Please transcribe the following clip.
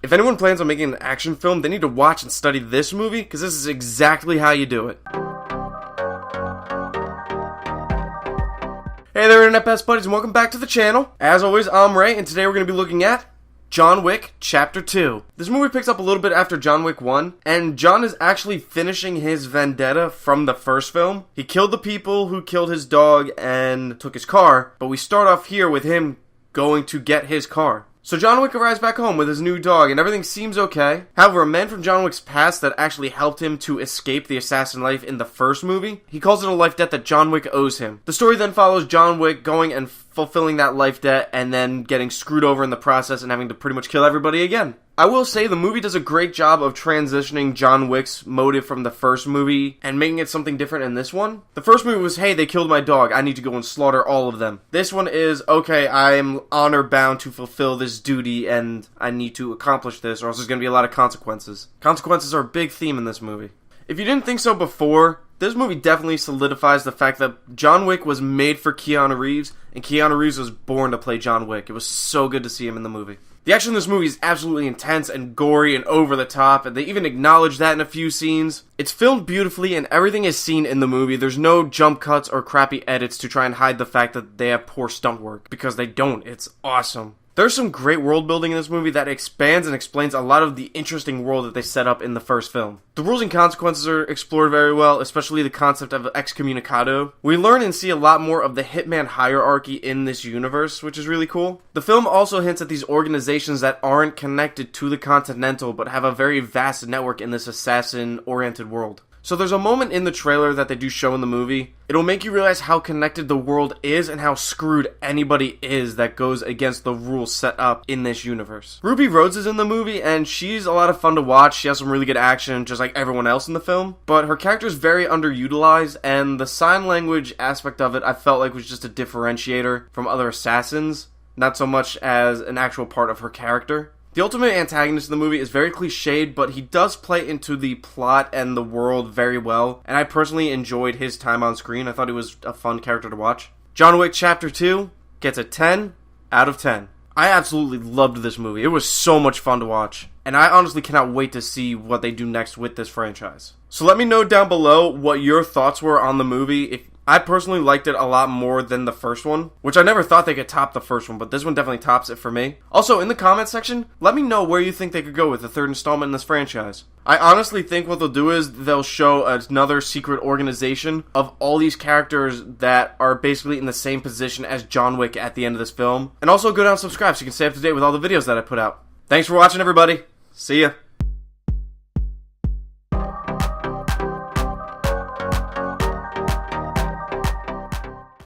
If anyone plans on making an action film, they need to watch and study this movie, because this is exactly how you do it. Hey there, Internet Best Buddies, and welcome back to the channel. As always, I'm Ray, and today we're going to be looking at John Wick Chapter 2. This movie picks up a little bit after John Wick 1, and John is actually finishing his vendetta from the first film. He killed the people who killed his dog and took his car, but we start off here with him going to get his car. So John Wick arrives back home with his new dog, and everything seems okay. However, a man from John Wick's past that actually helped him to escape the assassin life in the first movie, he calls it a life debt that John Wick owes him. The story then follows John Wick going and fulfilling that life debt, and then getting screwed over in the process and having to pretty much kill everybody again. I will say the movie does a great job of transitioning John Wick's motive from the first movie and making it something different in this one. The first movie was, hey, they killed my dog, I need to go and slaughter all of them. This one is, okay, I am honor bound to fulfill this duty and I need to accomplish this or else there's going to be a lot of consequences. Consequences are a big theme in this movie. If you didn't think so before, this movie definitely solidifies the fact that John Wick was made for Keanu Reeves, and Keanu Reeves was born to play John Wick. It was so good to see him in the movie. The action in this movie is absolutely intense and gory and over the top, and they even acknowledge that in a few scenes. It's filmed beautifully, and everything is seen in the movie. There's no jump cuts or crappy edits to try and hide the fact that they have poor stunt work, because they don't. It's awesome. There's some great world building in this movie that expands and explains a lot of the interesting world that they set up in the first film. The rules and consequences are explored very well, especially the concept of excommunicado. We learn and see a lot more of the hitman hierarchy in this universe, which is really cool. The film also hints at these organizations that aren't connected to the Continental, but have a very vast network in this assassin-oriented world. So there's a moment in the trailer that they do show in the movie. It'll make you realize how connected the world is and how screwed anybody is that goes against the rules set up in this universe. Ruby Rhodes is in the movie, and she's a lot of fun to watch. She has some really good action, just like everyone else in the film. But her character is very underutilized, and the sign language aspect of it I felt like was just a differentiator from other assassins, not so much as an actual part of her character. The ultimate antagonist in the movie is very cliched, but he does play into the plot and the world very well, and I personally enjoyed his time on screen. I thought he was a fun character to watch. John Wick Chapter 2 gets a 10 out of 10. I absolutely loved this movie. It was so much fun to watch, and I honestly cannot wait to see what they do next with this franchise. So let me know down below what your thoughts were on the movie. I personally liked it a lot more than the first one, which I never thought they could top the first one, but this one definitely tops it for me. Also, in the comment section, let me know where you think they could go with the third installment in this franchise. I honestly think what they'll do is they'll show another secret organization of all these characters that are basically in the same position as John Wick at the end of this film. And also go down and subscribe so you can stay up to date with all the videos that I put out. Thanks for watching, everybody. See ya.